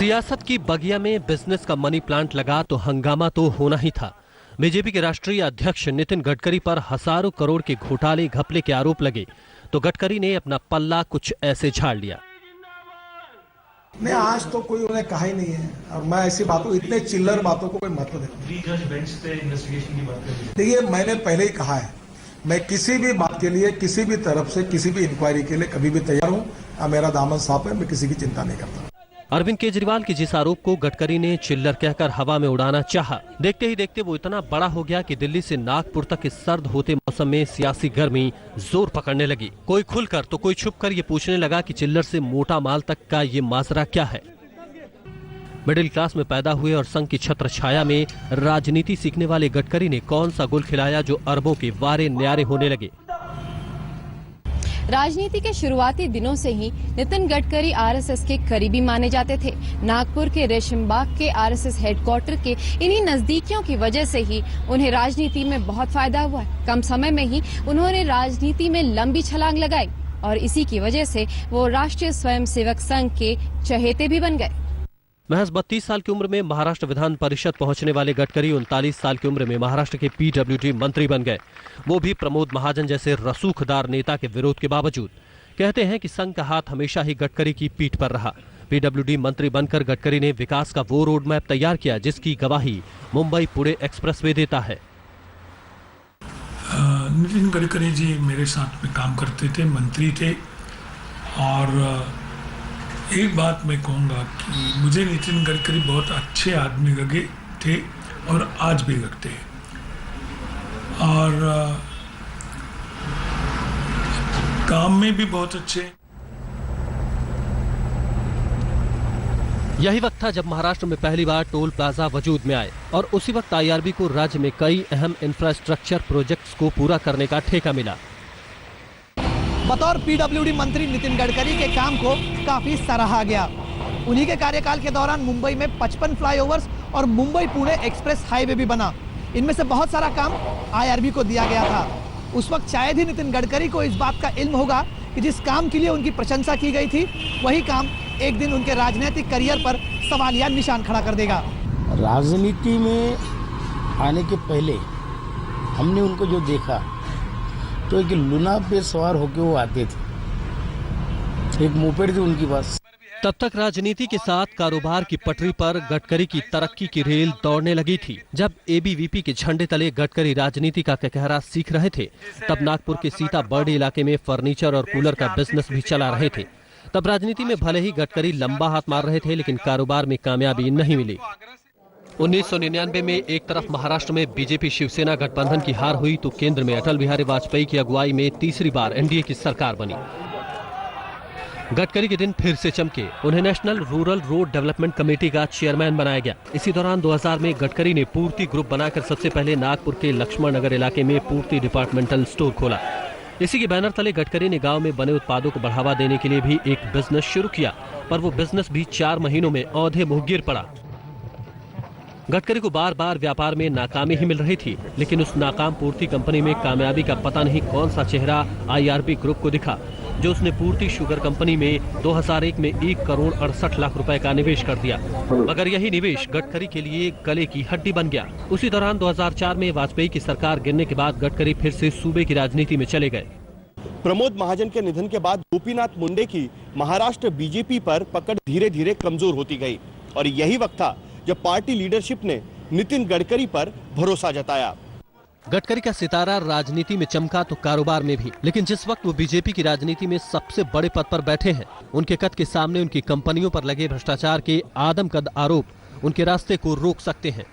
सियासत की बगिया में बिजनेस का मनी प्लांट लगा तो हंगामा तो होना ही था। बीजेपी के राष्ट्रीय अध्यक्ष नितिन गडकरी पर हजारों करोड़ के घोटाले घपले के आरोप लगे तो गडकरी ने अपना पल्ला कुछ ऐसे झाड़ लिया। नहीं, आज तो कोई उन्हें कहा ही नहीं है और मैं ऐसी बातों, इतने चिल्लर बातों को कोई महत्व देता हूं। देखिए, मैंने पहले ही कहा है, मैं किसी भी बात के लिए, किसी भी तरफ से, किसी भी इंक्वायरी के लिए कभी भी तैयार हूं। मेरा दामन साफ है, मैं किसी की चिंता नहीं करता। अरविंद केजरीवाल के जिस आरोप को गडकरी ने चिल्लर कहकर हवा में उड़ाना चाहा, देखते ही देखते वो इतना बड़ा हो गया कि दिल्ली से नागपुर तक इस सर्द होते मौसम में सियासी गर्मी जोर पकड़ने लगी। कोई खुलकर तो कोई छुपकर ये पूछने लगा कि चिल्लर से मोटा माल तक का ये माजरा क्या है। मिडिल क्लास में पैदा हुए और संघ की छत्र छाया में राजनीति सीखने वाले गडकरी ने कौन सा गुल खिलाया जो अरबों के वारे न्यारे होने लगे। राजनीति के शुरुआती दिनों से ही नितिन गडकरी आरएसएस के करीबी माने जाते थे। नागपुर के रेशमबाग के आरएसएस हेडक्वार्टर के इन्हीं नजदीकियों की वजह से ही उन्हें राजनीति में बहुत फायदा हुआ। कम समय में ही उन्होंने राजनीति में लंबी छलांग लगाई और इसी की वजह से वो राष्ट्रीय स्वयंसेवक संघ के चहेते भी बन गए। महज 32 साल की उम्र में महाराष्ट्र विधान परिषद पहुंचने वाले गडकरी 39 साल की उम्र में महाराष्ट्र के पीडब्ल्यूडी मंत्री बन गए, वो भी प्रमोद महाजन जैसे रसूखदार नेता के विरोध के बावजूद। कहते हैं कि संघ का हाथ हमेशा ही गडकरी की पीठ पर रहा। पीडब्ल्यूडी मंत्री बनकर गडकरी ने विकास का वो रोड मैप तैयार किया जिसकी गवाही मुंबई पुणे एक्सप्रेसवे देता है। नितिन गडकरी जी मेरे साथ में काम करते थे, मंत्री थे, और एक बात मैं कहूँगा कि मुझे नितिन गडकरी बहुत अच्छे आदमी लगे थे और आज भी लगते हैं। और काम में भी बहुत अच्छे। यही वक्त था जब महाराष्ट्र में पहली बार टोल प्लाजा वजूद में आए और उसी वक्त आईआरबी को राज्य में कई अहम इंफ्रास्ट्रक्चर प्रोजेक्ट्स को पूरा करने का ठेका मिला। बतौर पीडब्ल्यूडी मंत्री नितिन गडकरी के काम को काफी सराहा गया। उन्हीं के कार्यकाल के दौरान मुंबई में 55 फ्लाईओवर्स और मुंबई पुणे एक्सप्रेस हाईवे भी बना। इनमें से बहुत सारा काम आईआरबी को दिया गया था। उस वक्त शायद ही नितिन गडकरी को इस बात का इल्म होगा कि जिस काम के लिए उनकी प्रशंसा की गई थी वही काम एक दिन उनके राजनीतिक करियर पर सवालिया निशान खड़ा कर देगा। राजनीति में आने के पहले हमने उनको जो देखा तो एक लूना पे सवार होके वो आते थे, एक मोपेड थी उनकी पास। तब तक राजनीति के साथ कारोबार की पटरी पर गडकरी की तरक्की की रेल दौड़ने लगी थी। जब एबीवीपी के झंडे तले गडकरी राजनीति का कहरा सीख रहे थे, तब नागपुर के सीताबर्डी इलाके में फर्नीचर और कूलर का बिजनेस भी चला रहे थे। तब राजनीति में भले ही गडकरी लंबा हाथ मार रहे थे, लेकिन कारोबार में कामयाबी नहीं मिली। 1999 में एक तरफ महाराष्ट्र में बीजेपी शिवसेना गठबंधन की हार हुई तो केंद्र में अटल बिहारी वाजपेयी की अगुवाई में तीसरी बार एनडीए की सरकार बनी। गडकरी के दिन फिर से चमके। उन्हें national rural road development committee का चेयरमैन बनाया गया। इसी दौरान 2000 में गडकरी ने पूर्ति ग्रुप बनाकर सबसे पहले नागपुर के लक्ष्मण नगर इलाके में पूर्ति डिपार्टमेंटल स्टोर खोला। इसी के बैनर तले गडकरी ने गांव में बने उत्पादों को बढ़ावा देने के लिए भी एक बिजनेस शुरू किया, पर वो बिजनेस भी 4 महीनों में औंधे मुंह गिर पड़ा। गडकरी को बार बार व्यापार में नाकामी ही मिल रही थी, लेकिन उस नाकाम पूर्ति कंपनी में कामयाबी का पता नहीं कौन सा चेहरा आईआरबी ग्रुप को दिखा, जो उसने पूर्ति शुगर कंपनी में 2001 में 1 करोड़ 68 लाख रुपए का निवेश कर दिया। मगर यही निवेश गडकरी के लिए गले की हड्डी बन गया। उसी दौरान 2004 में वाजपेयी की सरकार गिरने के बाद गडकरी फिर से सूबे की राजनीति में चले गए। प्रमोद महाजन के निधन के बाद गोपीनाथ मुंडे की महाराष्ट्र बीजेपी पर पकड़ धीरे धीरे कमजोर होती गई और यही वक्त था जब पार्टी लीडरशिप ने नितिन गडकरी पर भरोसा जताया। गडकरी का सितारा राजनीति में चमका तो कारोबार में भी, लेकिन जिस वक्त वो बीजेपी की राजनीति में सबसे बड़े पद पर बैठे हैं, उनके कद के सामने उनकी कंपनियों पर लगे भ्रष्टाचार के आदमकद आरोप उनके रास्ते को रोक सकते हैं।